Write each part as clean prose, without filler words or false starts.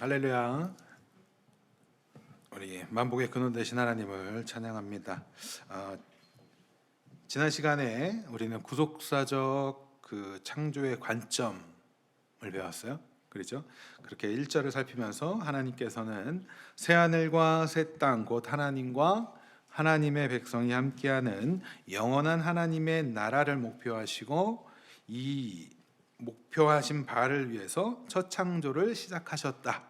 할렐루야. 우리 만복의 근원 되신 하나님을 찬양합니다. 지난 시간에 우리는 구속사적 그 창조의 관점을 배웠어요. 그렇죠? 그렇게 1절을 살피면서 하나님께서는 새 하늘과 새 땅 곧 하나님과 하나님의 백성이 함께하는 영원한 하나님의 나라를 목표하시고 이 목표하신 바를 위해서 첫 창조를 시작하셨다.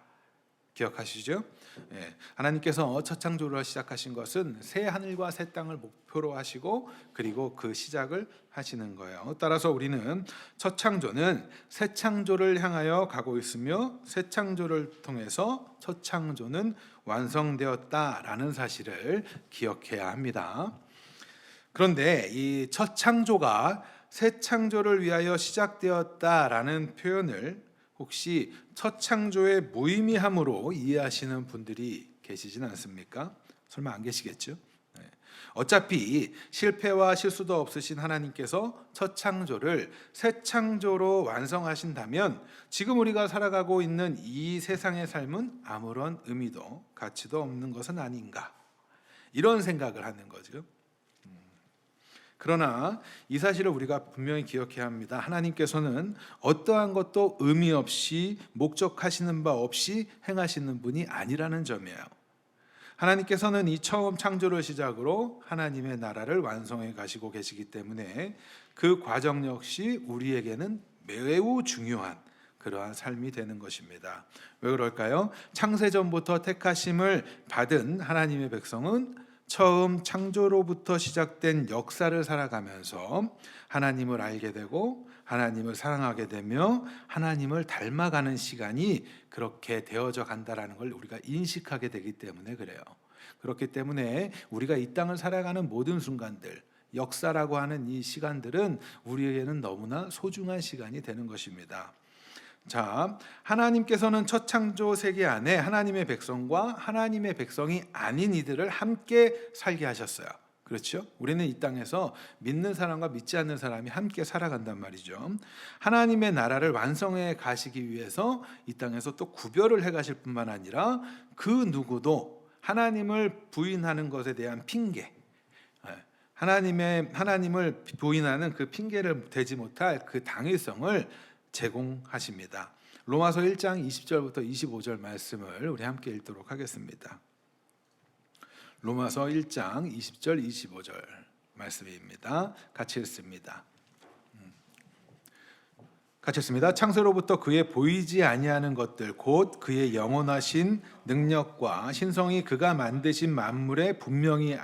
기억하시죠? 예, 하나님께서 첫 창조를 시작하신 것은 새 하늘과 새 땅을 목표로 하시고 그리고 그 시작을 하시는 거예요. 따라서 우리는 첫 창조는 새 창조를 향하여 가고 있으며 새 창조를 통해서 첫 창조는 완성되었다라는 사실을 기억해야 합니다. 그런데 이 첫 창조가 새 창조를 위하여 시작되었다라는 표현을 혹시 첫 창조의 무의미함으로 이해하시는 분들이 계시진 않습니까? 설마 안 계시겠죠? 네. 어차피 실패와 실수도 없으신 하나님께서 첫 창조를 새 창조로 완성하신다면 지금 우리가 살아가고 있는 이 세상의 삶은 아무런 의미도 가치도 없는 것은 아닌가, 이런 생각을 하는 거죠. 그러나 이 사실을 우리가 분명히 기억해야 합니다. 하나님께서는 어떠한 것도 의미 없이 목적하시는 바 없이 행하시는 분이 아니라는 점이에요. 하나님께서는 이 처음 창조를 시작으로 하나님의 나라를 완성해 가시고 계시기 때문에 그 과정 역시 우리에게는 매우 중요한 그러한 삶이 되는 것입니다. 왜 그럴까요? 창세전부터 택하심을 받은 하나님의 백성은 처음 창조로부터 시작된 역사를 살아가면서 하나님을 알게 되고 하나님을 사랑하게 되며 하나님을 닮아가는 시간이 그렇게 되어져 간다라는 걸 우리가 인식하게 되기 때문에 그래요. 그렇기 때문에 우리가 이 땅을 살아가는 모든 순간들, 역사라고 하는 이 시간들은 우리에게는 너무나 소중한 시간이 되는 것입니다. 자, 하나님께서는 첫 창조 세계 안에 하나님의 백성과 하나님의 백성이 아닌 이들을 함께 살게 하셨어요. 그렇죠? 우리는 이 땅에서 믿는 사람과 믿지 않는 사람이 함께 살아간단 말이죠. 하나님의 나라를 완성해 가시기 위해서 이 땅에서 또 구별을 해 가실 뿐만 아니라 그 누구도 하나님을 부인하는 것에 대한 핑계, 하나님을 부인하는 그 핑계를 대지 못할 그 당위성을 제공하십니다. 로마서 1장 20절부터 25절 말씀을 우리 함께 읽도록 하겠습니다. 로마서 1장 20절 25절 말씀입니다. 같이 읽습니다. 같이 읽습니다. 창세로부터 그의 보이지 아니하는 것들 곧 그의 영원하신 능력과 신성이 그가 만드신 만물에 분명히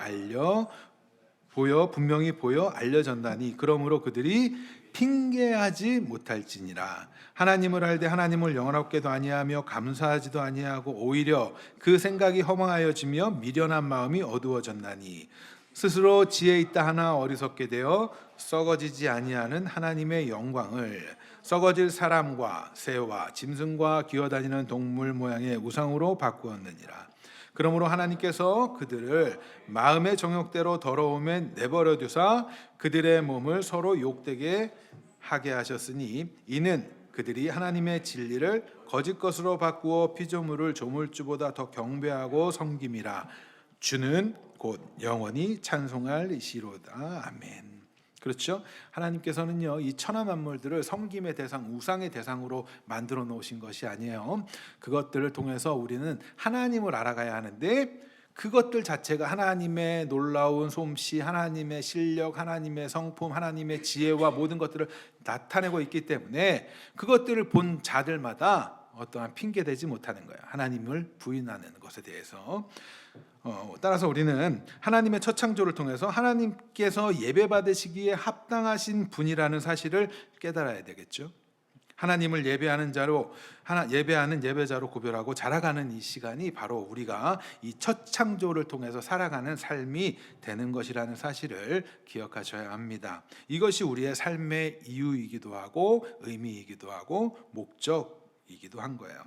보여 알려졌나니 그러므로 그들이 핑계하지 못할지니라. 하나님을 알되 하나님을 영원하게도 아니하며 감사하지도 아니하고 오히려 그 생각이 허망하여지며 미련한 마음이 어두워졌나니 스스로 지혜 있다 하나 어리석게 되어 썩어지지 아니하는 하나님의 영광을 썩어질 사람과 새와 짐승과 기어다니는 동물 모양의 우상으로 바꾸었느니라. 그러므로 하나님께서 그들을 마음의 정욕대로 더러움에 내버려 두사 그들의 몸을 서로 욕되게 하게 하셨으니 이는 그들이 하나님의 진리를 거짓 것으로 바꾸어 피조물을 조물주보다 더 경배하고 섬김이라. 주는 곧 영원히 찬송할 이시로다. 아멘. 그렇죠? 하나님께서는요, 이 천하 만물들을 섬김의 대상, 우상의 대상으로 만들어 놓으신 것이 아니에요. 그것들을 통해서 우리는 하나님을 알아가야 하는데 그것들 자체가 하나님의 놀라운 솜씨, 하나님의 실력, 하나님의 성품, 하나님의 지혜와 모든 것들을 나타내고 있기 때문에 그것들을 본 자들마다 어떠한 핑계대지 못하는 거예요. 하나님을 부인하는 것에 대해서. 따라서 우리는 하나님의 첫 창조를 통해서 하나님께서 예배받으시기에 합당하신 분이라는 사실을 깨달아야 되겠죠. 하나님을 예배하는 예배자로 구별하고 자라가는 이 시간이 바로 우리가 이 첫 창조를 통해서 살아가는 삶이 되는 것이라는 사실을 기억하셔야 합니다. 이것이 우리의 삶의 이유이기도 하고 의미이기도 하고 목적이기도 한 거예요.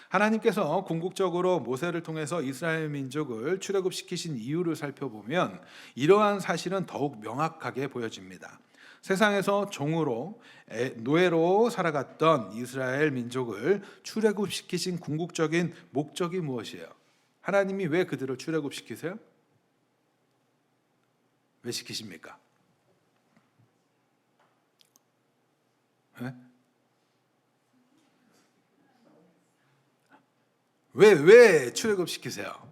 하나님께서 궁극적으로 모세를 통해서 이스라엘 민족을 출애굽시키신 이유를 살펴보면 이러한 사실은 더욱 명확하게 보여집니다. 세상에서 종으로 노예로 살아갔던 이스라엘 민족을 출애굽시키신 궁극적인 목적이 무엇이에요? 하나님이 왜 그들을 출애굽시키세요? 왜 시키십니까? 네? 왜 출애굽시키세요?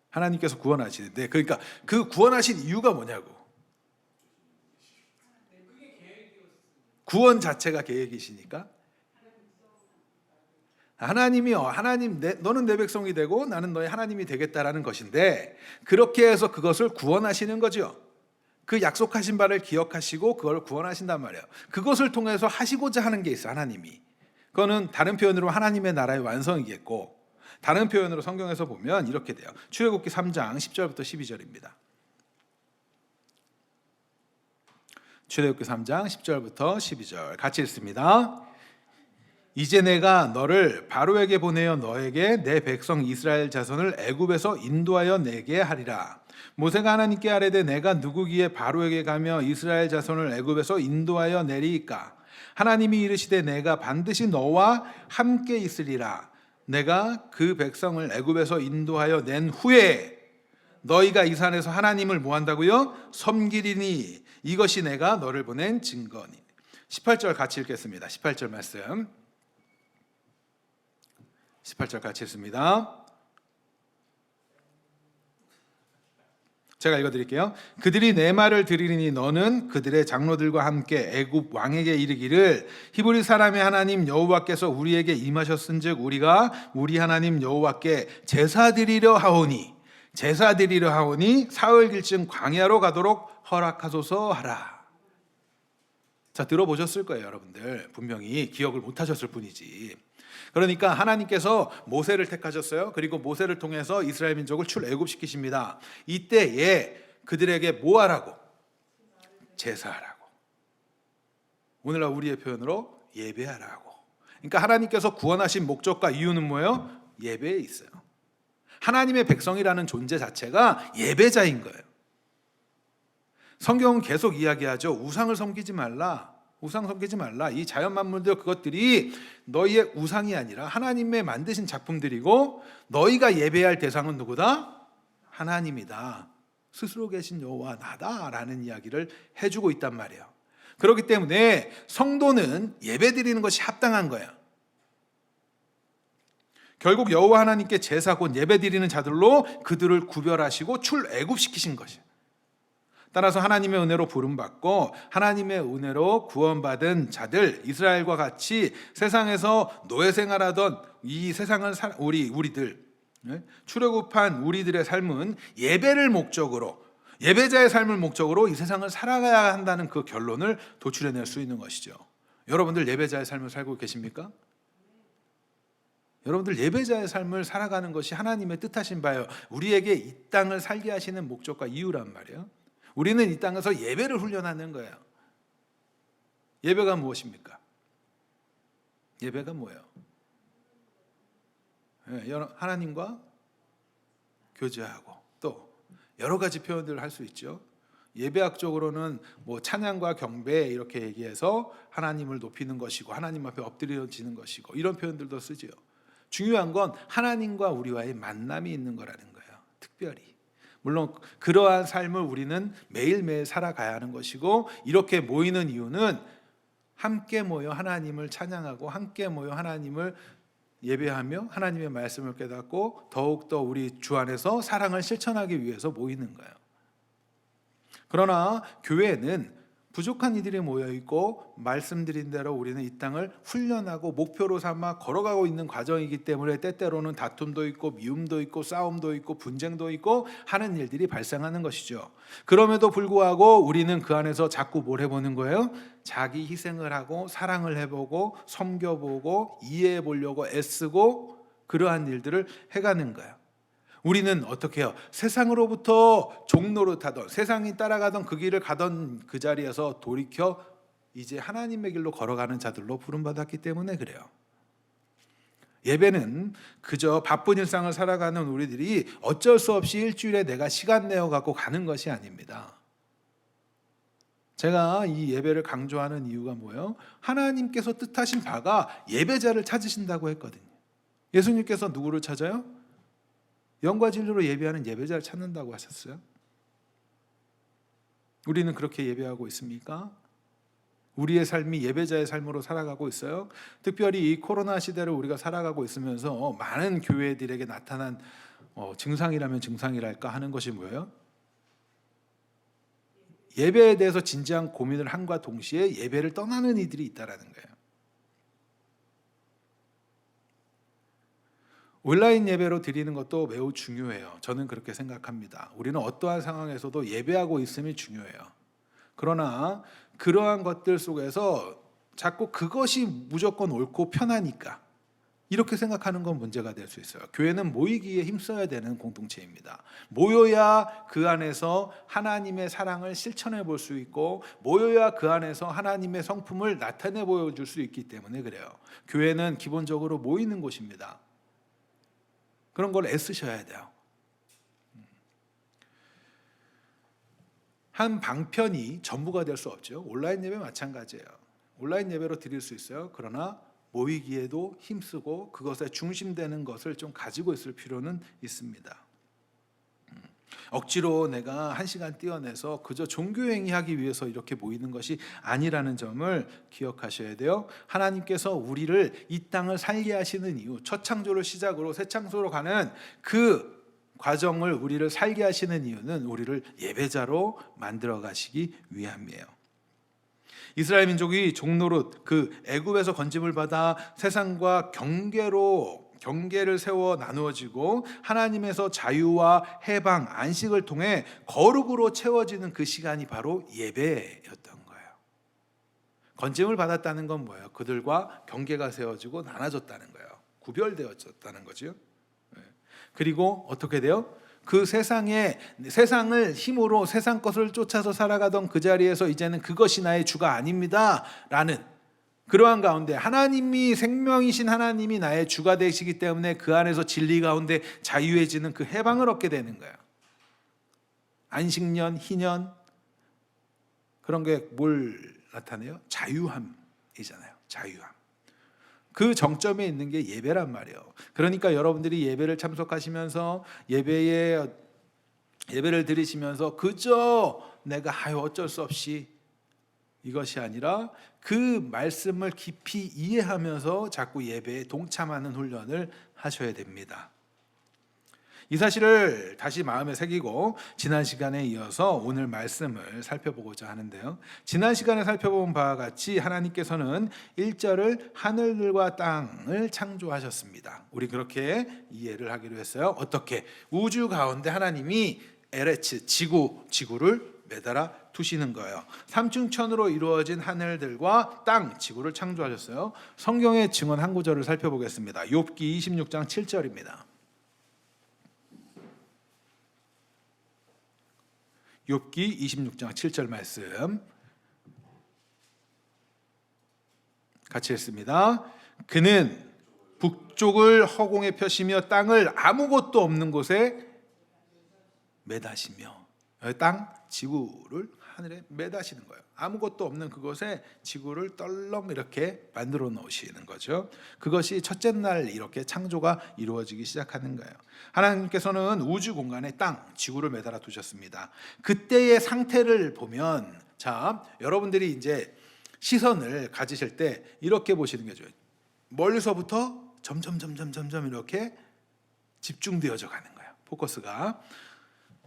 하나님께서 구원하시는데, 그러니까 그 구원하신 이유가 뭐냐고. 구원 자체가 계획이시니까. 하나님이요, 너는 내 백성이 되고 나는 너의 하나님이 되겠다라는 것인데, 그렇게 해서 그것을 구원하시는 거죠. 그 약속하신 바를 기억하시고 그걸 구원하신단 말이에요. 그것을 통해서 하시고자 하는 게 있어요, 하나님이. 그거는 다른 표현으로 하나님의 나라의 완성이겠고, 다른 표현으로 성경에서 보면 이렇게 돼요. 출애굽기 3장 10절부터 12절입니다. 출애굽기 3장 10절부터 12절 같이 읽습니다. 이제 내가 너를 바로에게 보내어 너에게 내 백성 이스라엘 자손을 애굽에서 인도하여 내게 하리라. 모세가 하나님께 아뢰되 내가 누구기에 바로에게 가며 이스라엘 자손을 애굽에서 인도하여 내리이까. 하나님이 이르시되 내가 반드시 너와 함께 있으리라. 내가 그 백성을 애굽에서 인도하여 낸 후에 너희가 이 산에서 하나님을 뭐 한다고요? 섬기리니 이것이 내가 너를 보낸 증거니. 18절 같이 읽겠습니다. 18절 말씀. 18절 같이 읽습니다. 제가 읽어드릴게요. 그들이 내 말을 들으리니 너는 그들의 장로들과 함께 애굽 왕에게 이르기를 히브리 사람의 하나님 여호와께서 우리에게 임하셨은즉 우리가 우리 하나님 여호와께 제사 드리려 하오니 사흘 길쯤 광야로 가도록 허락하소서 하라. 자, 들어보셨을 거예요, 여러분들. 분명히 기억을 못하셨을 뿐이지. 그러니까 하나님께서 모세를 택하셨어요. 그리고 모세를 통해서 이스라엘 민족을 출애굽시키십니다. 이때에 그들에게 뭐 하라고? 제사하라고. 오늘날 우리의 표현으로 예배하라고. 그러니까 하나님께서 구원하신 목적과 이유는 뭐예요? 예배에 있어요. 하나님의 백성이라는 존재 자체가 예배자인 거예요. 성경은 계속 이야기하죠. 우상을 섬기지 말라. 우상 섬기지 말라. 이 자연 만물들 그것들이 너희의 우상이 아니라 하나님의 만드신 작품들이고 너희가 예배할 대상은 누구다? 하나님이다. 스스로 계신 여호와 나다라는 이야기를 해주고 있단 말이에요. 그렇기 때문에 성도는 예배드리는 것이 합당한 거예요. 결국 여호와 하나님께 제사 곧 예배드리는 자들로 그들을 구별하시고 출애굽시키신 것이에요. 따라서 하나님의 은혜로 부름받고 하나님의 은혜로 구원받은 자들, 이스라엘과 같이 세상에서 노예 생활하던 이 세상을 우리들 출애굽한 우리들의 삶은 예배를 목적으로, 예배자의 삶을 목적으로 이 세상을 살아가야 한다는 그 결론을 도출해낼 수 있는 것이죠. 여러분들 예배자의 삶을 살고 계십니까? 여러분들 예배자의 삶을 살아가는 것이 하나님의 뜻하신 바예요. 우리에게 이 땅을 살게 하시는 목적과 이유란 말이에요. 우리는 이 땅에서 예배를 훈련하는 거예요. 예배가 무엇입니까? 예배가 뭐예요? 하나님과 교제하고 또 여러 가지 표현들을 할 수 있죠. 예배학적으로는 뭐 찬양과 경배 이렇게 얘기해서 하나님을 높이는 것이고 하나님 앞에 엎드려지는 것이고 이런 표현들도 쓰지요. 중요한 건 하나님과 우리와의 만남이 있는 거라는 거예요. 특별히. 물론 그러한 삶을 우리는 매일매일 살아가야 하는 것이고 이렇게 모이는 이유는 함께 모여 하나님을 찬양하고 함께 모여 하나님을 예배하며 하나님의 말씀을 깨닫고 더욱더 우리 주 안에서 사랑을 실천하기 위해서 모이는 거예요. 그러나 교회는 부족한 이들이 모여있고 말씀드린 대로 우리는 이 땅을 훈련하고 목표로 삼아 걸어가고 있는 과정이기 때문에 때때로는 다툼도 있고 미움도 있고 싸움도 있고 분쟁도 있고 하는 일들이 발생하는 것이죠. 그럼에도 불구하고 우리는 그 안에서 자꾸 뭘 해보는 거예요? 자기 희생을 하고 사랑을 해보고 섬겨보고 이해해보려고 애쓰고 그러한 일들을 해가는 거예요. 우리는 어떻게 해요? 세상으로부터 종노릇하던 세상이 따라가던 그 길을 가던 그 자리에서 돌이켜 이제 하나님의 길로 걸어가는 자들로 부름받았기 때문에 그래요. 예배는 그저 바쁜 일상을 살아가는 우리들이 어쩔 수 없이 일주일에 내가 시간 내어 갖고 가는 것이 아닙니다. 제가 이 예배를 강조하는 이유가 뭐예요? 하나님께서 뜻하신 바가 예배자를 찾으신다고 했거든요. 예수님께서 누구를 찾아요? 영과 진리로 예배하는 예배자를 찾는다고 하셨어요. 우리는 그렇게 예배하고 있습니까? 우리의 삶이 예배자의 삶으로 살아가고 있어요. 특별히 이 코로나 시대를 우리가 살아가고 있으면서 많은 교회들에게 나타난 증상이라면 증상이랄까 하는 것이 뭐예요? 예배에 대해서 진지한 고민을 함과 동시에 예배를 떠나는 이들이 있다라는 거예요. 온라인 예배로 드리는 것도 매우 중요해요. 저는 그렇게 생각합니다. 우리는 어떠한 상황에서도 예배하고 있음이 중요해요. 그러나 그러한 것들 속에서 자꾸 그것이 무조건 옳고 편하니까 이렇게 생각하는 건 문제가 될 수 있어요. 교회는 모이기에 힘써야 되는 공동체입니다. 모여야 그 안에서 하나님의 사랑을 실천해 볼 수 있고, 모여야 그 안에서 하나님의 성품을 나타내 보여줄 수 있기 때문에 그래요. 교회는 기본적으로 모이는 곳입니다. 그런 걸 애쓰셔야 돼요. 한 방편이 전부가 될 수 없죠. 온라인 예배 마찬가지예요. 온라인 예배로 드릴 수 있어요. 그러나 모이기에도 힘쓰고 그것에 중심되는 것을 좀 가지고 있을 필요는 있습니다. 억지로 내가 1시간 떼어내서 그저 종교행위 하기 위해서 이렇게 모이는 것이 아니라는 점을 기억하셔야 돼요. 하나님께서 우리를 이 땅을 살게 하시는 이유, 첫 창조를 시작으로 새 창조로 가는 그 과정을 우리를 살게 하시는 이유는 우리를 예배자로 만들어 가시기 위함이에요. 이스라엘 민족이 종노릇 그 애굽에서 건짐을 받아 세상과 경계를 세워 나누어지고 하나님에서 자유와 해방, 안식을 통해 거룩으로 채워지는 그 시간이 바로 예배였던 거예요. 건짐을 받았다는 건 뭐예요? 그들과 경계가 세워지고 나눠졌다는 거예요. 구별되어졌다는 거죠. 그리고 어떻게 돼요? 그 세상을 힘으로 세상 것을 쫓아서 살아가던 그 자리에서 이제는 그것이 나의 주가 아닙니다 라는 그러한 가운데 하나님이 생명이신 하나님이 나의 주가 되시기 때문에 그 안에서 진리 가운데 자유해지는 그 해방을 얻게 되는 거예요. 안식년, 희년 그런 게 뭘 나타내요? 자유함이잖아요. 자유함. 그 정점에 있는 게 예배란 말이에요. 그러니까 여러분들이 예배를 참석하시면서 예배를 드리시면서 그저 내가 어쩔 수 없이 이것이 아니라 그 말씀을 깊이 이해하면서 자꾸 예배에 동참하는 훈련을 하셔야 됩니다. 이 사실을 다시 마음에 새기고 지난 시간에 이어서 오늘 말씀을 살펴보고자 하는데요. 지난 시간에 살펴본 바와 같이 하나님께서는 1절을 하늘들과 땅을 창조하셨습니다. 우리 그렇게 이해를 하기로 했어요. 어떻게? 우주 가운데 하나님이 에레츠, 지구를 매달아 두시는 거예요. 삼중천으로 이루어진 하늘들과 땅, 지구를 창조하셨어요. 성경의 증언 한 구절을 살펴보겠습니다. 욥기 26장 7절입니다. 욥기 26장 7절 말씀 같이 읽습니다. 그는 북쪽을 허공에 펴시며 땅을 아무것도 없는 곳에 매다시며, 땅, 지구를 하늘에 매다시는 거예요. 아무것도 없는 그곳에 지구를 떨렁 이렇게 만들어 놓으시는 거죠. 그것이 첫째 날 이렇게 창조가 이루어지기 시작하는 거예요. 하나님께서는 우주 공간에 땅, 지구를 매달아 두셨습니다. 그때의 상태를 보면, 자, 여러분들이 이제 시선을 가지실 때 이렇게 보시는 거죠. 멀리서부터 점점 이렇게 집중되어져 가는 거예요. 포커스가.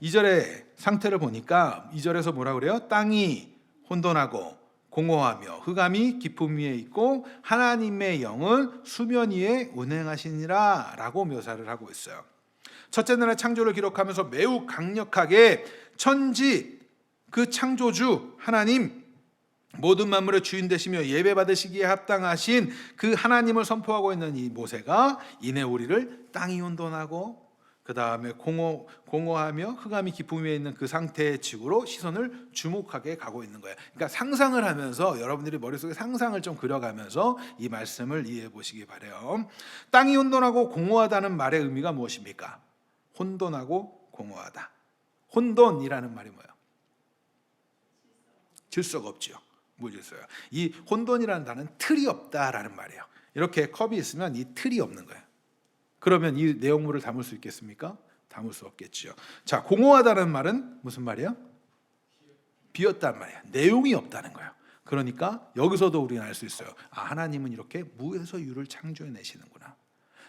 2절의 상태를 보니까 2절에서 뭐라 그래요? 땅이 혼돈하고 공허하며 흑암이 깊음 위에 있고 하나님의 영은 수면 위에 운행하시니라 라고 묘사를 하고 있어요. 첫째 날의 창조를 기록하면서 매우 강력하게 천지 그 창조주 하나님, 모든 만물의 주인 되시며 예배 받으시기에 합당하신 그 하나님을 선포하고 있는 이 모세가 이내 우리를 땅이 혼돈하고 그 다음에 공허하며 흑암이 깊음 위에 있는 그 상태의 지구로 시선을 주목하게 가고 있는 거예요. 그러니까 상상을 하면서 여러분들이 머릿속에 상상을 좀 그려가면서 이 말씀을 이해해 보시기 바래요. 땅이 혼돈하고 공허하다는 말의 의미가 무엇입니까? 혼돈하고 공허하다. 혼돈이라는 말이 뭐예요? 질서가 없지요. 무질서요. 이 혼돈이라는 단어는 틀이 없다라는 말이에요. 이렇게 컵이 있으면 이 틀이 없는 거예요. 그러면 이 내용물을 담을 수 있겠습니까? 담을 수 없겠죠. 자, 공허하다는 말은 무슨 말이에요? 비었단 말이에요. 내용이 없다는 거예요. 그러니까 여기서도 우리는 알 수 있어요. 아, 하나님은 이렇게 무에서 유를 창조해 내시는구나.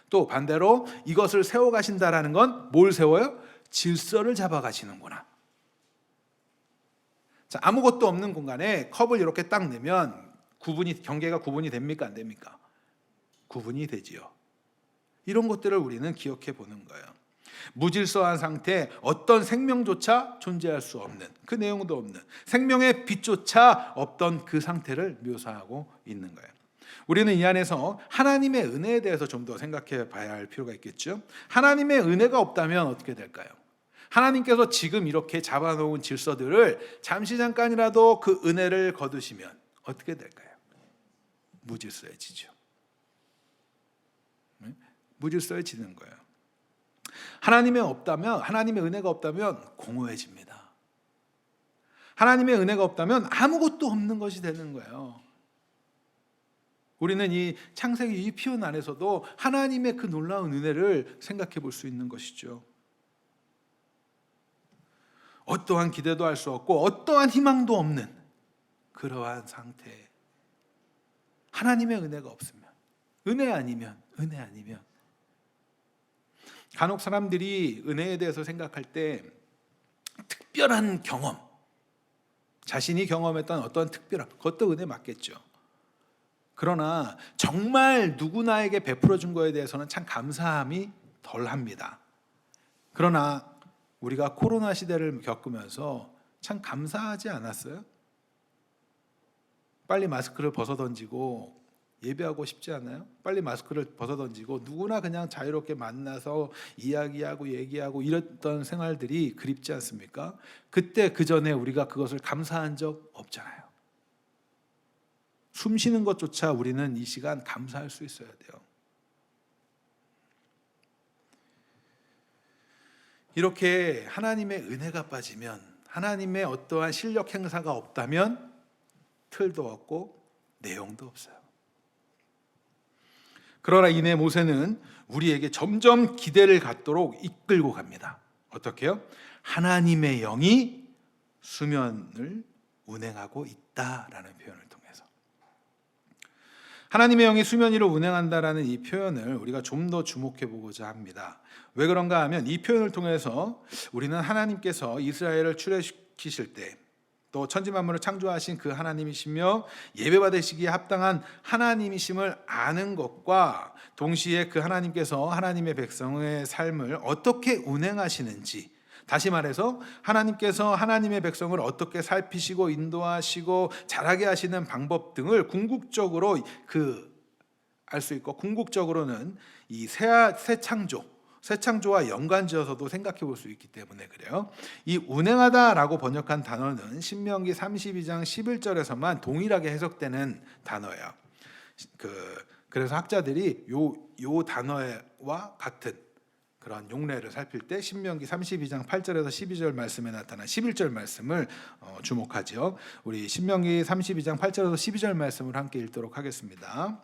또 반대로 이것을 세워 가신다라는 건 뭘 세워요? 질서를 잡아 가시는구나. 자, 아무것도 없는 공간에 컵을 이렇게 딱 내면 경계가 구분이 됩니까? 안 됩니까? 구분이 되지요. 이런 것들을 우리는 기억해 보는 거예요. 무질서한 상태, 어떤 생명조차 존재할 수 없는, 그 내용도 없는, 생명의 빛조차 없던 그 상태를 묘사하고 있는 거예요. 우리는 이 안에서 하나님의 은혜에 대해서 좀 더 생각해 봐야 할 필요가 있겠죠. 하나님의 은혜가 없다면 어떻게 될까요? 하나님께서 지금 이렇게 잡아놓은 질서들을 잠시 잠깐이라도 그 은혜를 거두시면 어떻게 될까요? 무질서해지죠. 무질서해지는 거예요. 하나님의 은혜가 없다면 공허해집니다. 하나님의 은혜가 없다면 아무것도 없는 것이 되는 거예요. 우리는 이 창세기 이 표현 안에서도 하나님의 그 놀라운 은혜를 생각해 볼 수 있는 것이죠. 어떠한 기대도 할 수 없고 어떠한 희망도 없는 그러한 상태. 하나님의 은혜가 없으면, 은혜 아니면 간혹 사람들이 은혜에 대해서 생각할 때 특별한 경험, 자신이 경험했던 어떤 특별한, 그것도 은혜 맞겠죠. 그러나 정말 누구나에게 베풀어 준 거에 대해서는 참 감사함이 덜합니다. 그러나 우리가 코로나 시대를 겪으면서 참 감사하지 않았어요? 빨리 마스크를 벗어던지고 예배하고 싶지 않아요? 빨리 마스크를 벗어던지고 누구나 그냥 자유롭게 만나서 이야기하고 얘기하고 이랬던 생활들이 그립지 않습니까? 그때 그 전에 우리가 그것을 감사한 적 없잖아요. 숨 쉬는 것조차 우리는 이 시간 감사할 수 있어야 돼요. 이렇게 하나님의 은혜가 빠지면, 하나님의 어떠한 실력 행사가 없다면 틀도 없고 내용도 없어요. 그러나 이내 모세는 우리에게 점점 기대를 갖도록 이끌고 갑니다. 어떻게요? 하나님의 영이 수면을 운행하고 있다라는 표현을 통해서. 하나님의 영이 수면 위를 운행한다라는 이 표현을 우리가 좀 더 주목해 보고자 합니다. 왜 그런가 하면 이 표현을 통해서 우리는 하나님께서 이스라엘을 출애시키실 때, 또 천지 만물을 창조하신 그 하나님이시며 예배받으시기에 합당한 하나님이심을 아는 것과 동시에 그 하나님께서 하나님의 백성의 삶을 어떻게 운행하시는지, 다시 말해서 하나님께서 하나님의 백성을 어떻게 살피시고 인도하시고 자라게 하시는 방법 등을 궁극적으로 알 수 있고, 궁극적으로는 이 새 창조와 연관지어서도 생각해 볼 수 있기 때문에 그래요. 이 운행하다라고 번역한 단어는 신명기 32장 11절에서만 동일하게 해석되는 단어예요. 그래서 학자들이 요 단어와 같은 그런 용례를 살필 때 신명기 32장 8절에서 12절 말씀에 나타난 11절 말씀을 주목하죠. 우리 신명기 32장 8절에서 12절 말씀을 함께 읽도록 하겠습니다.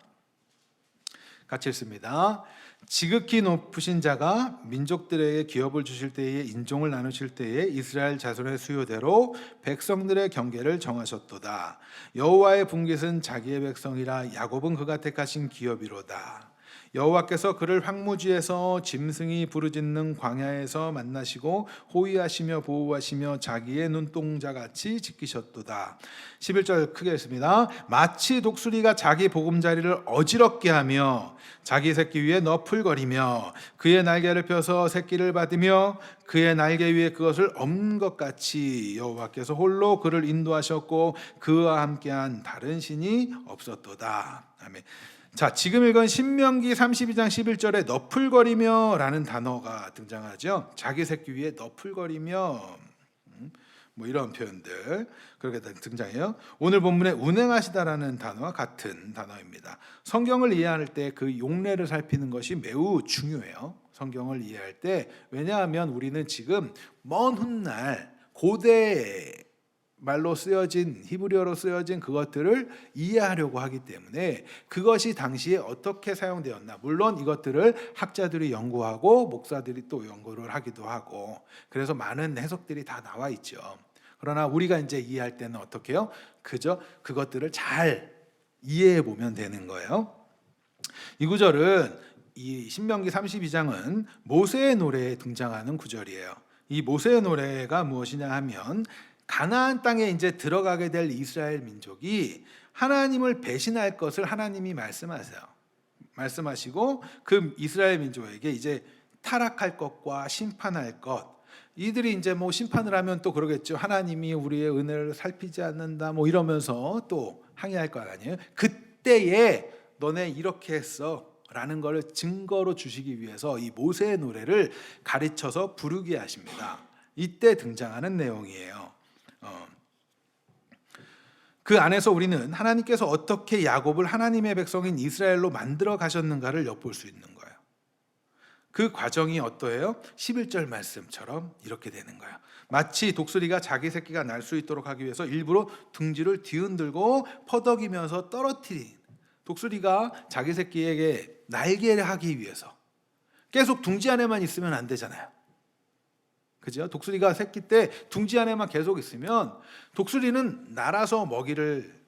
같이 읽습니다. 지극히 높으신 자가 민족들에게 기업을 주실 때에, 인종을 나누실 때에 이스라엘 자손의 수요대로 백성들의 경계를 정하셨도다. 여호와의 분깃은 자기의 백성이라 야곱은 그가 택하신 기업이로다. 여호와께서 그를 황무지에서 짐승이 부르짖는 광야에서 만나시고 호위하시며 보호하시며 자기의 눈동자같이 지키셨도다. 11절 크게 했습니다. 마치 독수리가 자기 보금자리를 어지럽게 하며 자기 새끼 위에 너풀거리며 그의 날개를 펴서 새끼를 받으며 그의 날개 위에 그것을 엎는 것 같이 여호와께서 홀로 그를 인도하셨고 그와 함께한 다른 신이 없었도다. 아멘. 자, 지금 읽은 신명기 32장 11절에 너풀거리며 라는 단어가 등장하죠. 자기 새끼 위에 너풀거리며 뭐 이런 표현들 그렇게 등장해요. 오늘 본문에 운행하시다라는 단어와 같은 단어입니다. 성경을 이해할 때 그 용례를 살피는 것이 매우 중요해요. 성경을 이해할 때. 왜냐하면 우리는 지금 먼 훗날 고대에 말로 쓰여진 히브리어로 쓰여진 그것들을 이해하려고 하기 때문에 그것이 당시에 어떻게 사용되었나, 물론 이것들을 학자들이 연구하고 목사들이 또 연구를 하기도 하고 그래서 많은 해석들이 다 나와 있죠. 그러나 우리가 이제 이해할 때는 어떻게 해요? 그저 그것들을 잘 이해해 보면 되는 거예요. 이 구절은 이 신명기 32장은 모세의 노래에 등장하는 구절이에요. 이 모세의 노래가 무엇이냐 하면 가나안 땅에 이제 들어가게 될 이스라엘 민족이 하나님을 배신할 것을 하나님이 말씀하시고 그 이스라엘 민족에게 이제 타락할 것과 심판할 것, 이들이 이제 뭐 심판을 하면 또 그러겠죠. 하나님이 우리의 은혜를 살피지 않는다 뭐 이러면서 또 항의할 거 아니에요. 그때에 너네 이렇게 했어 라는 걸 증거로 주시기 위해서 이 모세의 노래를 가르쳐서 부르게 하십니다. 이때 등장하는 내용이에요. 그 안에서 우리는 하나님께서 어떻게 야곱을 하나님의 백성인 이스라엘로 만들어 가셨는가를 엿볼 수 있는 거예요. 그 과정이 어떠해요? 11절 말씀처럼 이렇게 되는 거예요. 마치 독수리가 자기 새끼가 날 수 있도록 하기 위해서 일부러 둥지를 뒤흔들고 퍼덕이면서 떨어뜨린, 독수리가 자기 새끼에게 날개를 하기 위해서 계속 둥지 안에만 있으면 안 되잖아요. 그죠? 독수리가 새끼 때 둥지 안에만 계속 있으면 독수리는 날아서 먹이를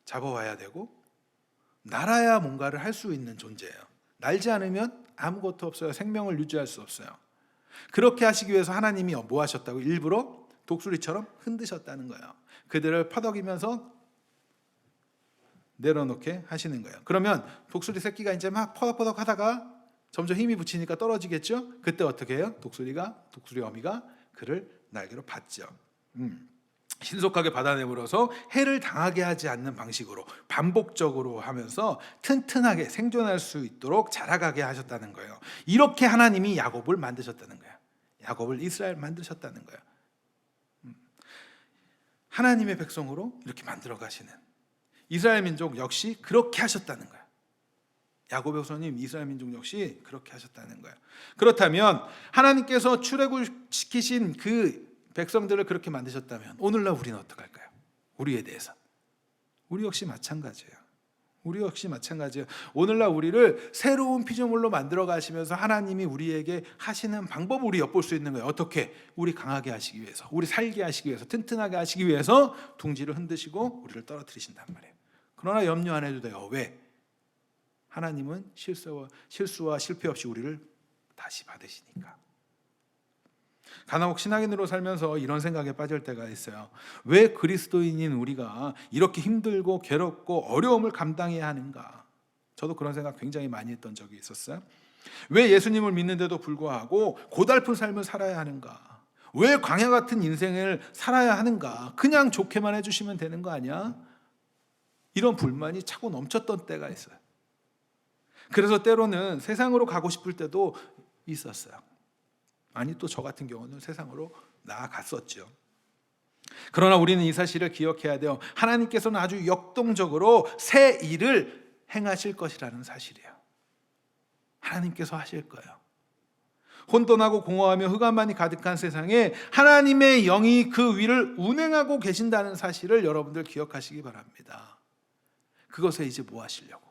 잡아와야 되고 날아야 뭔가를 할 수 있는 존재예요. 날지 않으면 아무것도 없어요. 생명을 유지할 수 없어요. 그렇게 하시기 위해서 하나님이 뭐 하셨다고? 일부러 독수리처럼 흔드셨다는 거예요. 그들을 퍼덕이면서 내려놓게 하시는 거예요. 그러면 독수리 새끼가 이제 막 퍼덕퍼덕 하다가 점점 힘이 붙이니까 떨어지겠죠? 그때 어떻게 해요? 독수리 어미가 그를 날개로 받죠. 신속하게 받아내버려서 해를 당하게 하지 않는 방식으로 반복적으로 하면서 튼튼하게 생존할 수 있도록 자라가게 하셨다는 거예요. 이렇게 하나님이 야곱을 만드셨다는 거예요. 야곱을 이스라엘 만드셨다는 거예요. 하나님의 백성으로 이렇게 만들어 가시는 이스라엘 민족 역시 그렇게 하셨다는 거예요. 야곱의 후손님 이스라엘 민족 역시 그렇게 하셨다는 거예요. 그렇다면 하나님께서 출애굽 시키신 그 백성들을 그렇게 만드셨다면 오늘날 우리는 어떡할까요? 우리에 대해서 우리 역시 마찬가지예요. 오늘날 우리를 새로운 피조물로 만들어 가시면서 하나님이 우리에게 하시는 방법을 우리 엿볼 수 있는 거예요. 어떻게? 우리 강하게 하시기 위해서, 우리 살게 하시기 위해서, 튼튼하게 하시기 위해서 둥지를 흔드시고 우리를 떨어뜨리신단 말이에요. 그러나 염려 안 해도 돼요. 왜? 하나님은 실수와 실패 없이 우리를 다시 받으시니까. 간혹 신앙인으로 살면서 이런 생각에 빠질 때가 있어요. 왜 그리스도인인 우리가 이렇게 힘들고 괴롭고 어려움을 감당해야 하는가? 저도 그런 생각 굉장히 많이 했던 적이 있었어요. 왜 예수님을 믿는데도 불구하고 고달픈 삶을 살아야 하는가? 왜 광야 같은 인생을 살아야 하는가? 그냥 좋게만 해주시면 되는 거 아니야? 이런 불만이 차고 넘쳤던 때가 있어요. 그래서 때로는 세상으로 가고 싶을 때도 있었어요. 아니 또 저 같은 경우는 세상으로 나아갔었죠. 그러나 우리는 이 사실을 기억해야 돼요. 하나님께서는 아주 역동적으로 새 일을 행하실 것이라는 사실이에요. 하나님께서 하실 거예요. 혼돈하고 공허하며 흑암만이 가득한 세상에 하나님의 영이 그 위를 운행하고 계신다는 사실을 여러분들 기억하시기 바랍니다. 그것에 이제 뭐 하시려고?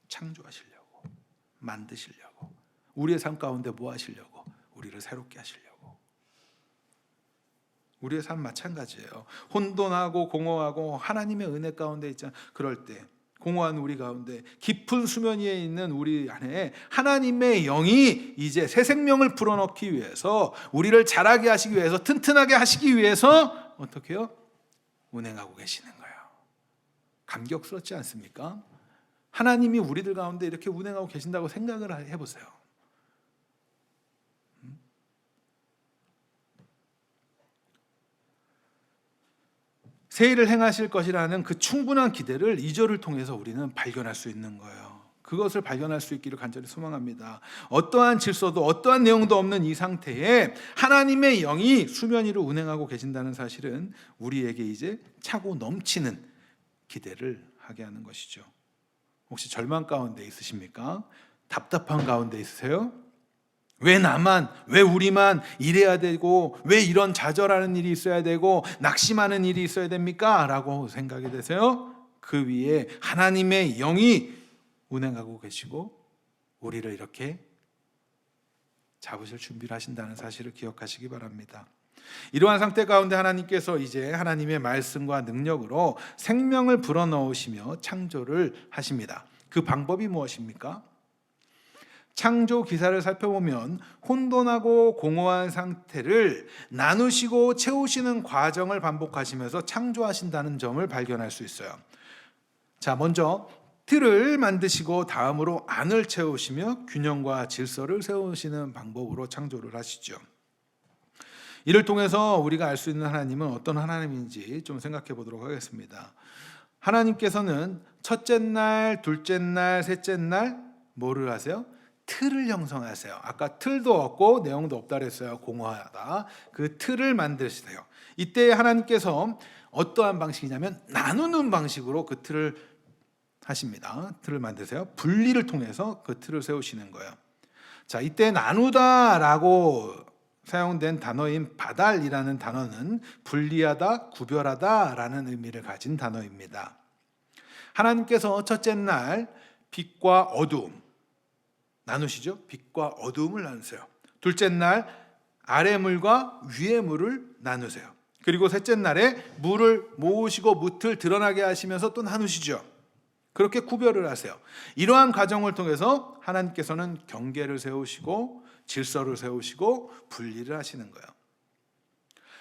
창조하시려고, 만드시려고, 우리의 삶 가운데 뭐 하시려고? 우리를 새롭게 하시려고. 우리의 삶 마찬가지예요. 혼돈하고 공허하고 하나님의 은혜 가운데 있잖아요. 그럴 때 공허한 우리 가운데 깊은 수면 위에 있는 우리 안에 하나님의 영이 이제 새 생명을 불어넣기 위해서, 우리를 자라게 하시기 위해서, 튼튼하게 하시기 위해서 어떻게 해요? 운행하고 계시는 거예요. 감격스럽지 않습니까? 하나님이 우리들 가운데 이렇게 운행하고 계신다고 생각을 해보세요. 새 일을 행하실 것이라는 그 충분한 기대를 2절을 통해서 우리는 발견할 수 있는 거예요. 그것을 발견할 수 있기를 간절히 소망합니다. 어떠한 질서도 어떠한 내용도 없는 이 상태에 하나님의 영이 수면 위로 운행하고 계신다는 사실은 우리에게 이제 차고 넘치는 기대를 하게 하는 것이죠. 혹시 절망 가운데 있으십니까? 답답한 가운데 있으세요? 왜 나만, 왜 우리만 이래야 되고, 왜 이런 좌절하는 일이 있어야 되고, 낙심하는 일이 있어야 됩니까? 라고 생각이 되세요. 그 위에 하나님의 영이 운행하고 계시고 우리를 이렇게 잡으실 준비를 하신다는 사실을 기억하시기 바랍니다. 이러한 상태 가운데 하나님께서 이제 하나님의 말씀과 능력으로 생명을 불어넣으시며 창조를 하십니다. 그 방법이 무엇입니까? 창조 기사를 살펴보면 혼돈하고 공허한 상태를 나누시고 채우시는 과정을 반복하시면서 창조하신다는 점을 발견할 수 있어요. 자, 먼저 틀을 만드시고 다음으로 안을 채우시며 균형과 질서를 세우시는 방법으로 창조를 하시죠. 이를 통해서 우리가 알 수 있는 하나님은 어떤 하나님인지 좀 생각해 보도록 하겠습니다. 하나님께서는 첫째 날, 둘째 날, 셋째 날 뭐를 하세요? 틀을 형성하세요. 아까 틀도 없고 내용도 없다 그랬어요. 공허하다. 그 틀을 만드시세요. 이때 하나님께서 어떠한 방식이냐면 나누는 방식으로 그 틀을 하십니다. 틀을 만드세요. 분리를 통해서 그 틀을 세우시는 거예요. 자, 이때 나누다라고 사용된 단어인 바달이라는 단어는 분리하다, 구별하다라는 의미를 가진 단어입니다. 하나님께서 첫째 날 빛과 어두움 나누시죠. 빛과 어두움을 나누세요. 둘째 날 아래 물과 위의 물을 나누세요. 그리고 셋째 날에 물을 모으시고 뭇을 드러나게 하시면서 또 나누시죠. 그렇게 구별을 하세요. 이러한 과정을 통해서 하나님께서는 경계를 세우시고 질서를 세우시고 분리를 하시는 거예요.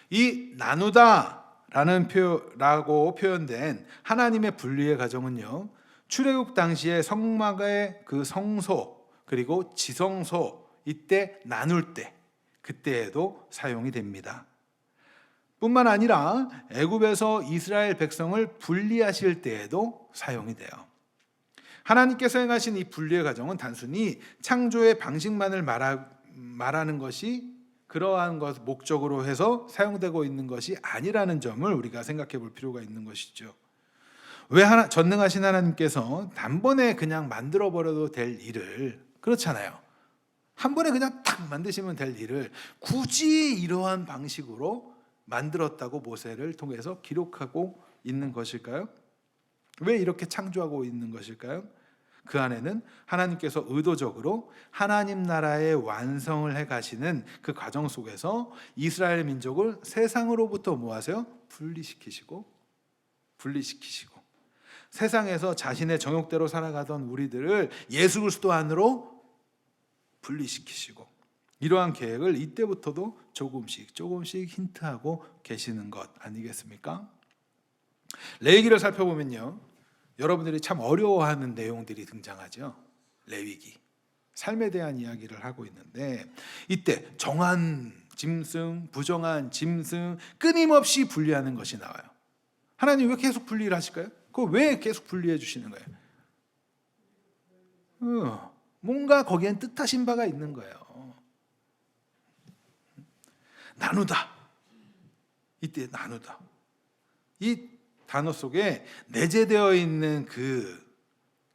이 나누다라는 표현라고 표현된 하나님의 분리의 과정은요, 출애굽 당시에 성막의 그 성소 그리고 지성소 이때 나눌 때 그때에도 사용이 됩니다. 뿐만 아니라 애굽에서 이스라엘 백성을 분리하실 때에도 사용이 돼요. 하나님께서 행하신 이 분리의 과정은 단순히 창조의 방식만을 말하는 것이 그러한 것 목적으로 해서 사용되고 있는 것이 아니라는 점을 우리가 생각해 볼 필요가 있는 것이죠. 왜 전능하신 하나님께서 단번에 그냥 만들어 버려도 될 일을, 그렇잖아요. 한 번에 그냥 탁 만드시면 될 일을 굳이 이러한 방식으로 만들었다고 모세를 통해서 기록하고 있는 것일까요? 왜 이렇게 창조하고 있는 것일까요? 그 안에는 하나님께서 의도적으로 하나님 나라의 완성을 해 가시는 그 과정 속에서 이스라엘 민족을 세상으로부터 뭐 하세요? 분리시키시고 세상에서 자신의 정욕대로 살아가던 우리들을 예수 그리스도 안으로 분리시키시고, 이러한 계획을 이때부터도 조금씩 힌트하고 계시는 것 아니겠습니까? 레위기를 살펴보면요, 여러분들이 참 어려워하는 내용들이 등장하죠. 레위기, 삶에 대한 이야기를 하고 있는데 이때 정한 짐승, 부정한 짐승 끊임없이 분리하는 것이 나와요. 하나님 왜 계속 분리를 하실까요? 그거 왜 계속 분리해 주시는 거예요? 뭔가 거기엔 뜻하신 바가 있는 거예요. 나누다. 이때 나누다. 이 단어 속에 내재되어 있는 그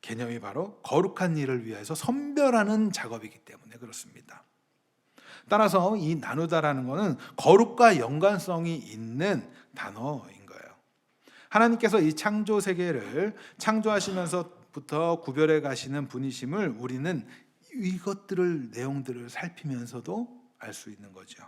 개념이 바로 거룩한 일을 위해서 선별하는 작업이기 때문에 그렇습니다. 따라서 이 나누다라는 것은 거룩과 연관성이 있는 단어인 거예요. 하나님께서 이 창조 세계를 창조하시면서부터 구별해 가시는 분이심을 우리는 이것들을 내용들을 살피면서도 알 수 있는 거죠.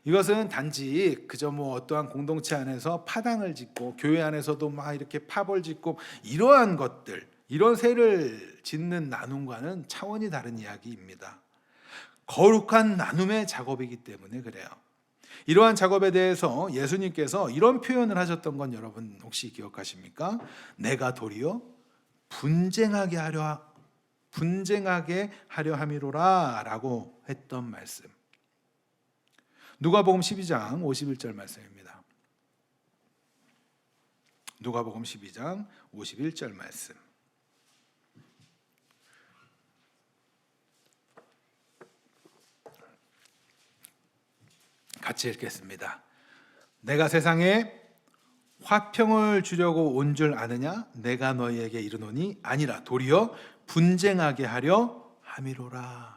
이것은 단지 그저 어떠한 공동체 안에서 파당을 짓고 교회 안에서도 막 이렇게 파벌 짓고 이러한 것들, 이런 세를 짓는 나눔과는 차원이 다른 이야기입니다. 거룩한 나눔의 작업이기 때문에 그래요. 이러한 작업에 대해서 예수님께서 이런 표현을 하셨던 건 여러분 혹시 기억하십니까? 내가 도리어 분쟁하게 하려 함이로라 라고 했던 말씀. 누가복음 12장 51절 말씀입니다. 누가복음 12장 51절 말씀. 같이 읽겠습니다. 내가 세상에 화평을 주려고 온 줄 아느냐? 내가 너희에게 이르노니 아니라 도리어 분쟁하게 하려 함이로라.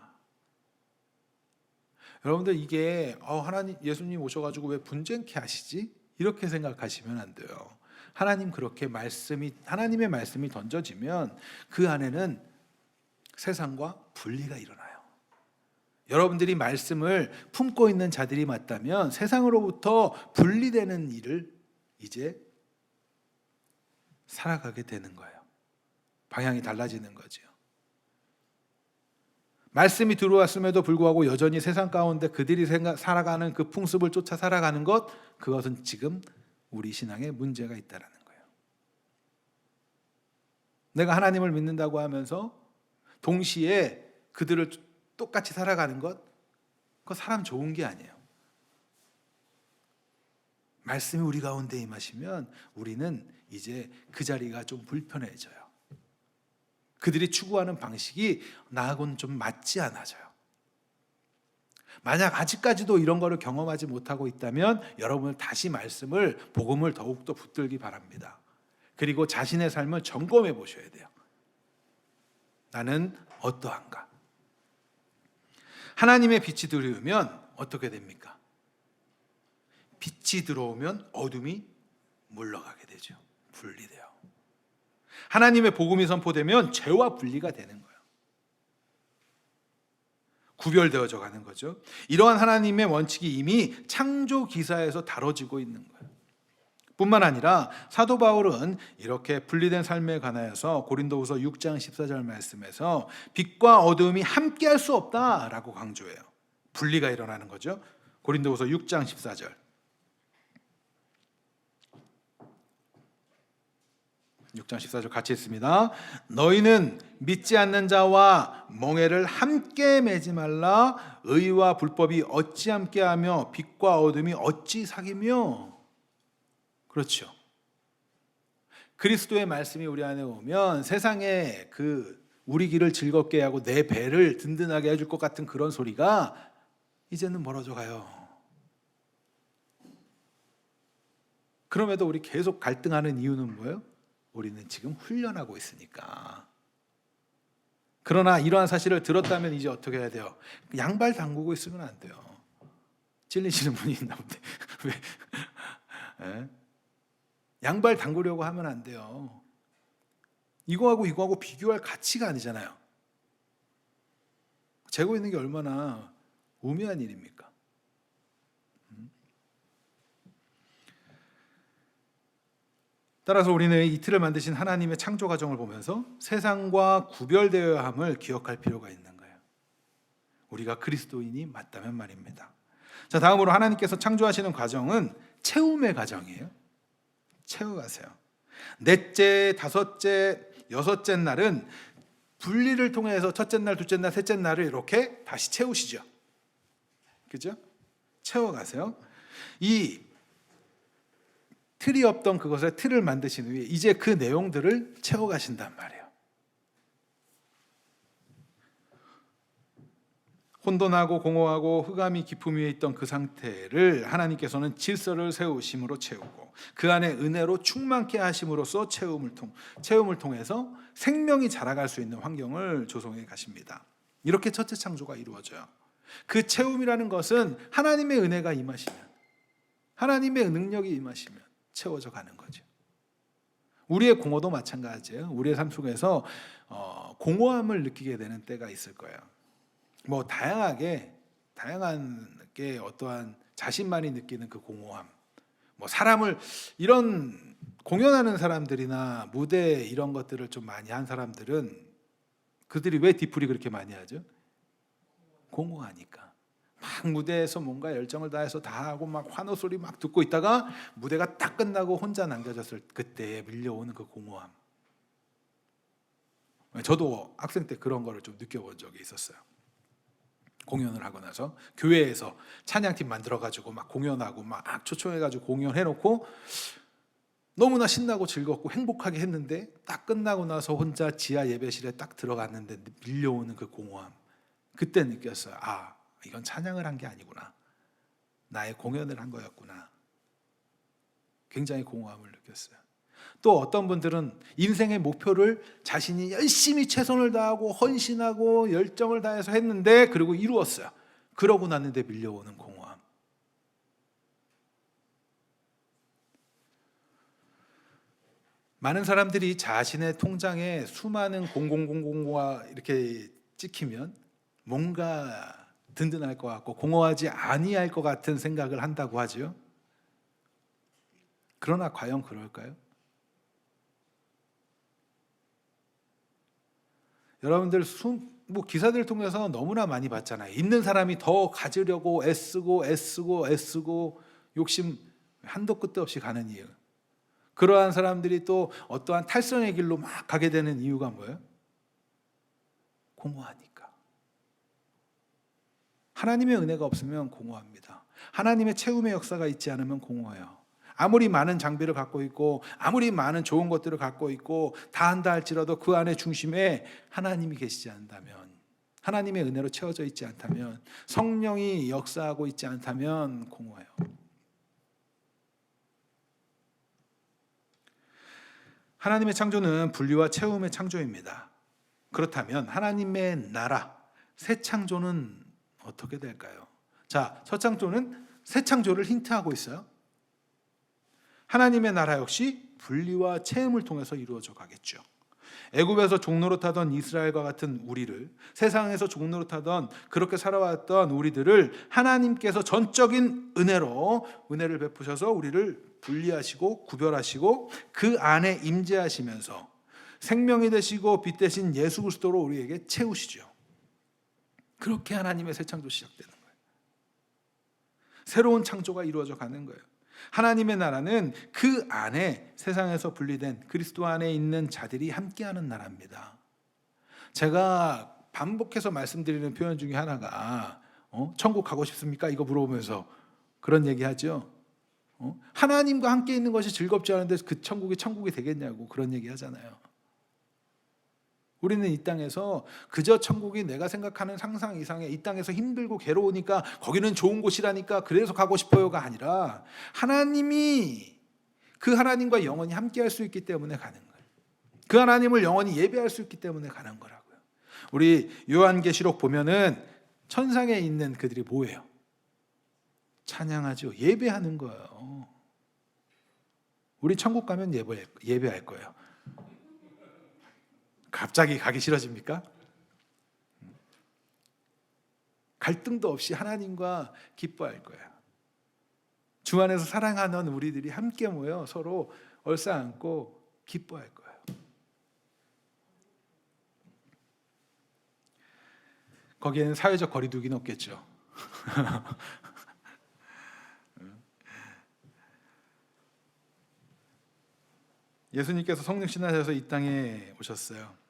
여러분들 이게 하나님 예수님 오셔가지고 왜 분쟁케 하시지? 이렇게 생각하시면 안 돼요. 하나님 그렇게 하나님의 말씀이 던져지면 그 안에는 세상과 분리가 일어나요. 여러분들이 말씀을 품고 있는 자들이 맞다면 세상으로부터 분리되는 일을 이제 살아가게 되는 거예요. 방향이 달라지는 거죠. 말씀이 들어왔음에도 불구하고 여전히 세상 가운데 그들이 살아가는 그 풍습을 쫓아 살아가는 그것은 지금 우리 신앙에 문제가 있다는 거예요. 내가 하나님을 믿는다고 하면서 동시에 그들을 똑같이 살아가는 그거 사람 좋은 게 아니에요. 말씀이 우리 가운데 임하시면 우리는 이제 그 자리가 좀 불편해져요. 그들이 추구하는 방식이 나하고는 좀 맞지 않아져요. 만약 아직까지도 이런 거를 경험하지 못하고 있다면 여러분은 다시 복음을 더욱더 붙들기 바랍니다. 그리고 자신의 삶을 점검해 보셔야 돼요. 나는 어떠한가? 하나님의 빛이 들어오면 어떻게 됩니까? 빛이 들어오면 어둠이 물러가게 되죠. 분리돼요. 하나님의 복음이 선포되면 죄와 분리가 되는 거예요. 구별되어져 가는 거죠. 이러한 하나님의 원칙이 이미 창조 기사에서 다뤄지고 있는 거예요. 뿐만 아니라 사도 바울은 이렇게 분리된 삶에 관하여서 고린도후서 6장 14절 말씀에서 빛과 어둠이 함께할 수 없다라고 강조해요. 분리가 일어나는 거죠. 고린도후서 6장 14절. 6장 14절 같이 읽습니다. 너희는 믿지 않는 자와 멍에를 함께 매지 말라. 의와 불법이 어찌 함께하며 빛과 어둠이 어찌 사귀며. 그렇죠. 그리스도의 말씀이 우리 안에 오면 세상에 우리 길을 즐겁게 하고 내 배를 든든하게 해줄 것 같은 그런 소리가 이제는 멀어져 가요. 그럼에도 우리 계속 갈등하는 이유는 뭐예요? 우리는 지금 훈련하고 있으니까. 그러나 이러한 사실을 들었다면 이제 어떻게 해야 돼요? 양발 담그고 있으면 안 돼요. 찔리시는 분이 있나 본데 왜? 양발 담그려고 하면 안 돼요. 이거하고 비교할 가치가 아니잖아요. 재고 있는 게 얼마나 우매한 일입니까? 따라서 우리는 이 틀을 만드신 하나님의 창조 과정을 보면서 세상과 구별되어야 함을 기억할 필요가 있는 거예요. 우리가 그리스도인이 맞다면 말입니다. 자, 다음으로 하나님께서 창조하시는 과정은 채움의 과정이에요. 채워가세요. 넷째, 다섯째, 여섯째 날은 분리를 통해서 첫째 날, 둘째 날, 셋째 날을 이렇게 다시 채우시죠. 그죠? 채워가세요. 이 틀이 없던 그것에 틀을 만드신 후에 이제 그 내용들을 채워가신단 말이에요. 혼돈하고 공허하고 흑암이 깊음 위에 있던 그 상태를 하나님께서는 질서를 세우심으로 채우고 그 안에 은혜로 충만케 하심으로써 채움을 통해서 생명이 자라갈 수 있는 환경을 조성해 가십니다. 이렇게 첫째 창조가 이루어져요. 그 채움이라는 것은 하나님의 은혜가 임하시면, 하나님의 능력이 임하시면 채워져 가는 거죠. 우리의 공허도 마찬가지예요. 우리의 삶 속에서 공허함을 느끼게 되는 때가 있을 거예요. 다양한 게 어떠한 자신만이 느끼는 그 공허함, 사람을 이런 공연하는 사람들이나 무대 이런 것들을 좀 많이 한 사람들은 그들이 왜 뒤풀이 그렇게 많이 하죠? 공허하니까. 막 무대에서 뭔가 열정을 다해서 다 하고 막 환호 소리 막 듣고 있다가 무대가 딱 끝나고 혼자 남겨졌을 그때에 밀려오는 그 공허함. 저도 학생 때 그런 거를 좀 느껴본 적이 있었어요. 공연을 하고 나서 교회에서 찬양팀 만들어가지고 막 공연하고 막 초청해가지고 공연해놓고 너무나 신나고 즐겁고 행복하게 했는데 딱 끝나고 나서 혼자 지하 예배실에 딱 들어갔는데 밀려오는 그 공허함. 그때 느꼈어요. 아, 이건 찬양을 한 게 아니구나. 나의 공연을 한 거였구나. 굉장히 공허함을 느꼈어요. 또 어떤 분들은 인생의 목표를 자신이 열심히 최선을 다하고 헌신하고 열정을 다해서 했는데 그리고 이루었어요. 그러고 났는데 밀려오는 공허함. 많은 사람들이 자신의 통장에 수많은 공공공공과 이렇게 찍히면 뭔가 든든할 것 같고 공허하지 아니할 것 같은 생각을 한다고 하죠. 그러나 과연 그럴까요? 여러분들 기사들 통해서 너무나 많이 봤잖아요. 있는 사람이 더 가지려고 애쓰고 욕심 한도 끝도 없이 가는 이유. 그러한 사람들이 또 어떠한 탈선의 길로 막 가게 되는 이유가 뭐예요? 공허하니까. 하나님의 은혜가 없으면 공허합니다. 하나님의 채움의 역사가 있지 않으면 공허해요. 아무리 많은 장비를 갖고 있고 아무리 많은 좋은 것들을 갖고 있고 다 한다 할지라도 그 안에 중심에 하나님이 계시지 않다면, 하나님의 은혜로 채워져 있지 않다면, 성령이 역사하고 있지 않다면 공허해요. 하나님의 창조는 분리와 채움의 창조입니다. 그렇다면 하나님의 나라, 새 창조는 어떻게 될까요? 자, 첫 창조는 새 창조를 힌트하고 있어요. 하나님의 나라 역시 분리와 채움을 통해서 이루어져 가겠죠. 애굽에서 종노릇하던 이스라엘과 같은 우리를, 세상에서 종노릇하던 그렇게 살아왔던 우리들을 하나님께서 전적인 은혜를 베푸셔서 우리를 분리하시고 구별하시고 그 안에 임재하시면서 생명이 되시고 빛 되신 예수 그리스도로 우리에게 채우시죠. 그렇게 하나님의 새 창조 시작되는 거예요. 새로운 창조가 이루어져 가는 거예요. 하나님의 나라는 그 안에 세상에서 분리된 그리스도 안에 있는 자들이 함께하는 나라입니다. 제가 반복해서 말씀드리는 표현 중에 하나가 천국 가고 싶습니까? 이거 물어보면서 그런 얘기하죠. 하나님과 함께 있는 것이 즐겁지 않은데 그 천국이 천국이 되겠냐고 그런 얘기 하잖아요. 우리는 이 땅에서 그저 천국이 내가 생각하는 상상 이상의, 이 땅에서 힘들고 괴로우니까 거기는 좋은 곳이라니까 그래서 가고 싶어요가 아니라 하나님이 그 하나님과 영원히 함께할 수 있기 때문에 가는 거예요. 그 하나님을 영원히 예배할 수 있기 때문에 가는 거라고요. 우리 요한계시록 보면은 천상에 있는 그들이 뭐예요? 찬양하죠. 예배하는 거예요. 우리 천국 가면 예배할 거예요. 갑자기 가기 싫어집니까? 갈등도 없이 하나님과 기뻐할 거예요. 주 안에서 사랑하는 우리들이 함께 모여 서로 얼싸안고 기뻐할 거예요. 거기에는 사회적 거리두기는 없겠죠. 예수님께서 성령 신하셔서 이 땅에 오셨어요.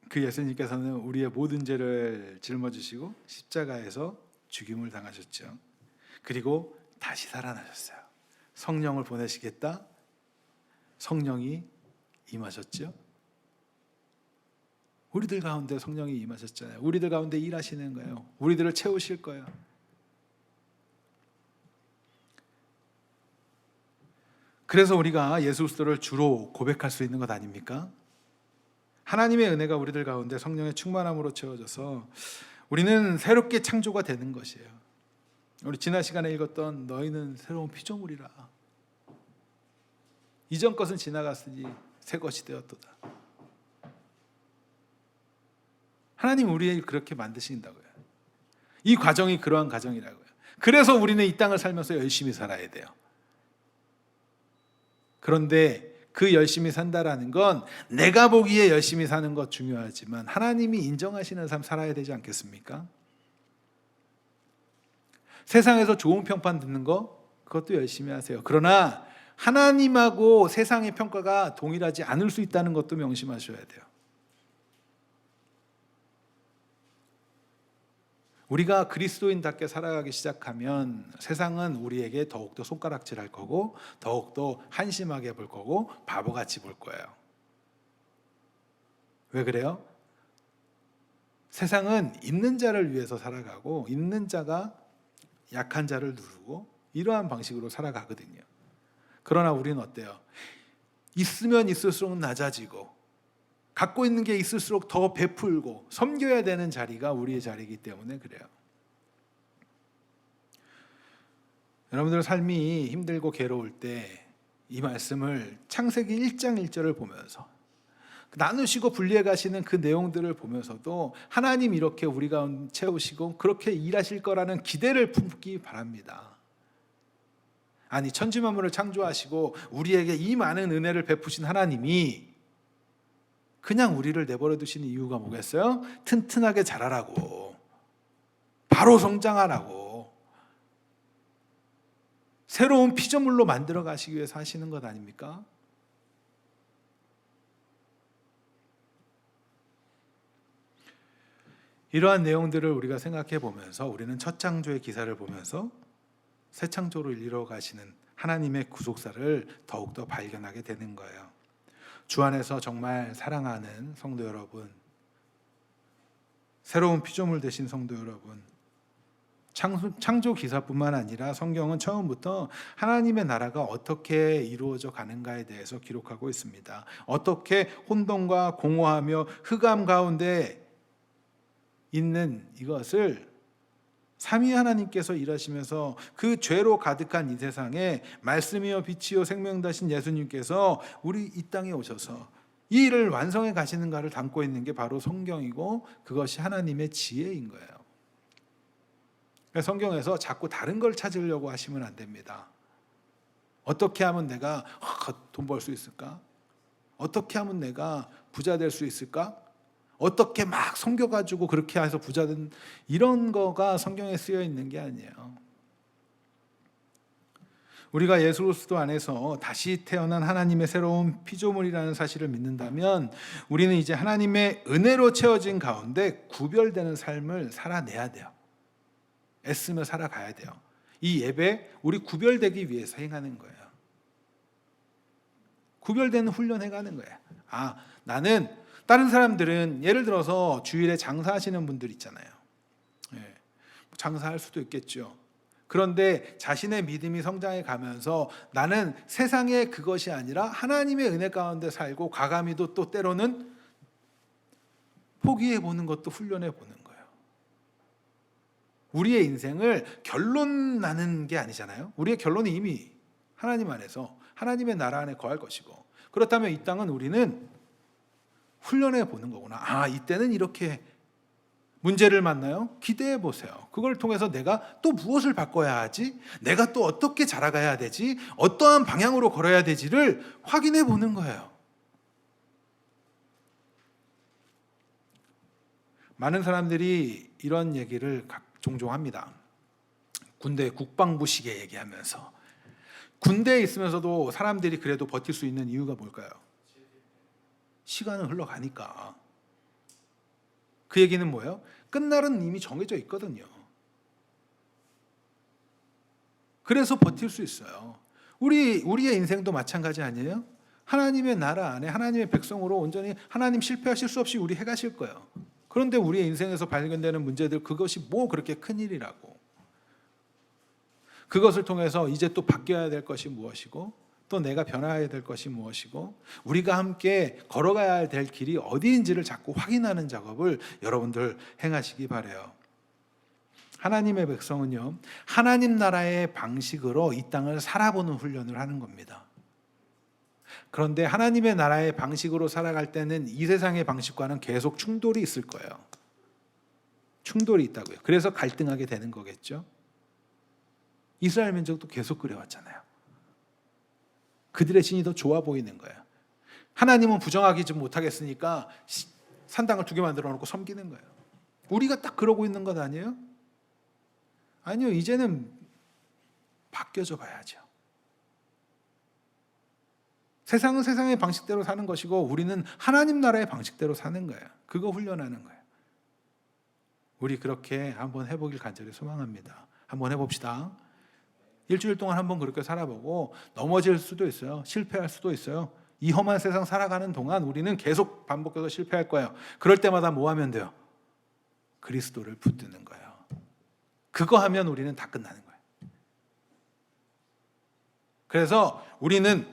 그 예수님께서는 우리의 모든 죄를 짊어지시고 십자가에서 죽임을 당하셨죠. 그리고 다시 살아나셨어요. 성령을 보내시겠다. 성령이 임하셨죠. 우리들 가운데 성령이 임하셨잖아요. 우리들 가운데 일하시는 거예요. 우리들을 채우실 거예요. 그래서 우리가 예수 그리스도를 주로 고백할 수 있는 것 아닙니까? 하나님의 은혜가 우리들 가운데 성령의 충만함으로 채워져서 우리는 새롭게 창조가 되는 것이에요. 우리 지난 시간에 읽었던 너희는 새로운 피조물이라. 이전 것은 지나갔으니 새 것이 되었도다. 하나님 우리를 그렇게 만드신다고요. 이 과정이 그러한 과정이라고요. 그래서 우리는 이 땅을 살면서 열심히 살아야 돼요. 그런데 그 열심히 산다라는 건 내가 보기에 열심히 사는 것 중요하지만 하나님이 인정하시는 삶 살아야 되지 않겠습니까? 세상에서 좋은 평판 듣는 거 그것도 열심히 하세요. 그러나 하나님하고 세상의 평가가 동일하지 않을 수 있다는 것도 명심하셔야 돼요. 우리가 그리스도인답게 살아가기 시작하면 세상은 우리에게 더욱더 손가락질할 거고 더욱더 한심하게 볼 거고 바보같이 볼 거예요. 왜 그래요? 세상은 있는 자를 위해서 살아가고 있는 자가 약한 자를 누르고 이러한 방식으로 갖고 있는 게 있을수록 더 베풀고 섬겨야 되는 자리가 우리의 자리이기 때문에 그래요. 여러분들 삶이 힘들고 괴로울 때 이 말씀을 창세기 1장 1절을 보면서 나누시고 분리해 가시는 그 내용들을 보면서도 하나님 이렇게 우리 가운데 채우시고 그렇게 일하실 거라는 기대를 품기 바랍니다. 아니 천지 만물을 창조하시고 우리에게 이 많은 은혜를 베푸신 하나님이 그냥 우리를 내버려 두시는 이유가 뭐겠어요? 튼튼하게 자라라고, 바로 성장하라고, 새로운 피조물로 만들어 가시기 위해서 하시는 것 아닙니까? 이러한 내용들을 우리가 생각해 보면서 우리는 첫 창조의 기사를 보면서 새 창조를 이루어 가시는 하나님의 구속사를 더욱더 발견하게 되는 거예요. 주 안에서 정말 사랑하는 성도 여러분, 새로운 피조물 되신 성도 여러분, 창조 기사뿐만 아니라 성경은 처음부터 하나님의 나라가 어떻게 이루어져 가는가에 대해서 기록하고 있습니다. 어떻게 혼돈과 공허하며 흑암 가운데 있는 이것을 삼위 하나님께서 일하시면서 그 죄로 가득한 이 세상에 말씀이요 빛이요 생명 되신 예수님께서 우리 이 땅에 오셔서 이 일을 완성해 가시는가를 담고 있는 게 바로 성경이고 그것이 하나님의 지혜인 거예요. 성경에서 자꾸 다른 걸 찾으려고 하시면 안 됩니다. 어떻게 하면 내가 돈 벌 수 있을까? 어떻게 하면 내가 부자 될 수 있을까? 어떻게 막 섬겨가지고 그렇게 해서 부자 된 이런 거가 성경에 쓰여 있는 게 아니에요. 우리가 예수 그리스도 안에서 다시 태어난 하나님의 새로운 피조물이라는 사실을 믿는다면 우리는 이제 하나님의 은혜로 채워진 가운데 구별되는 삶을 살아내야 돼요. 애쓰며 살아가야 돼요. 이 예배 우리 구별되기 위해서 행하는 거예요. 구별되는 훈련해가는 거예요. 나는 다른 사람들은 예를 들어서 주일에 장사하시는 분들 있잖아요. 장사할 수도 있겠죠. 그런데 자신의 믿음이 성장해 가면서 나는 세상의 그것이 아니라 하나님의 은혜 가운데 살고 과감히도 또 때로는 포기해 보는 것도 훈련해 보는 거예요. 우리의 인생을 결론 나는 게 아니잖아요. 우리의 결론이 이미 하나님 안에서 하나님의 나라 안에 거할 것이고, 그렇다면 이 땅은 우리는 훈련해 보는 거구나. 이때는 이렇게 문제를 만나요? 기대해 보세요. 그걸 통해서 내가 또 무엇을 바꿔야 하지? 내가 또 어떻게 자라가야 되지? 어떠한 방향으로 걸어야 되지를 확인해 보는 거예요. 많은 사람들이 이런 얘기를 종종 합니다. 군대 국방부식에 얘기하면서 군대에 있으면서도 사람들이 그래도 버틸 수 있는 이유가 뭘까요? 시간은 흘러가니까. 그 얘기는 뭐예요? 끝날은 이미 정해져 있거든요. 그래서 버틸 수 있어요. 우리의 인생도 마찬가지 아니에요? 하나님의 나라 안에 하나님의 백성으로 온전히 하나님 실패하실 수 없이 우리 해가실 거예요. 그런데 우리의 인생에서 발견되는 문제들, 그것이 뭐 그렇게 큰일이라고. 그것을 통해서 이제 또 바뀌어야 될 것이 무엇이고 또 내가 변화해야 될 것이 무엇이고 우리가 함께 걸어가야 될 길이 어디인지를 자꾸 확인하는 작업을 여러분들 행하시기 바라요. 하나님의 백성은요, 하나님 나라의 방식으로 이 땅을 살아보는 훈련을 하는 겁니다. 그런데 하나님의 나라의 방식으로 살아갈 때는 이 세상의 방식과는 계속 충돌이 있을 거예요. 충돌이 있다고요. 그래서 갈등하게 되는 거겠죠. 이스라엘 민족도 계속 그래왔잖아요. 그들의 신이 더 좋아 보이는 거예요. 하나님은 부정하기 좀 못하겠으니까 산당을 2개 만들어 놓고 섬기는 거예요. 우리가 딱 그러고 있는 것 아니에요? 아니요, 이제는 바뀌어져 봐야죠. 세상은 세상의 방식대로 사는 것이고 우리는 하나님 나라의 방식대로 사는 거예요. 그거 훈련하는 거예요. 우리 그렇게 한번 해보길 간절히 소망합니다. 한번 해봅시다. 일주일 동안 한번 그렇게 살아보고 넘어질 수도 있어요. 실패할 수도 있어요. 이 험한 세상 살아가는 동안 우리는 계속 반복해서 실패할 거예요. 그럴 때마다 뭐 하면 돼요? 그리스도를 붙드는 거예요. 그거 하면 우리는 다 끝나는 거예요. 그래서 우리는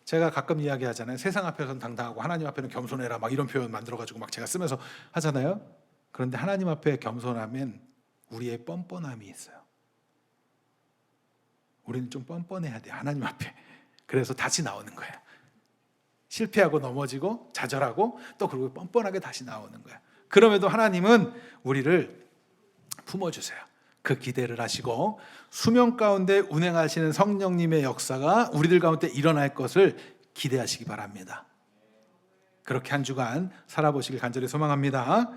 제가 가끔 이야기하잖아요. 세상 앞에서는 당당하고 하나님 앞에는 겸손해라 막 이런 표현 만들어가지고 막 제가 쓰면서 하잖아요. 그런데 하나님 앞에 겸손하면 우리의 뻔뻔함이 있어요. 우리는 좀 뻔뻔해야 돼요. 하나님 앞에. 그래서 다시 나오는 거예요. 실패하고 넘어지고 좌절하고 또 그리고 뻔뻔하게 다시 나오는 거예요. 그럼에도 하나님은 우리를 품어주세요. 그 기대를 하시고 수면 가운데 운행하시는 성령님의 역사가 우리들 가운데 일어날 것을 기대하시기 바랍니다. 그렇게 한 주간 살아보시길 간절히 소망합니다.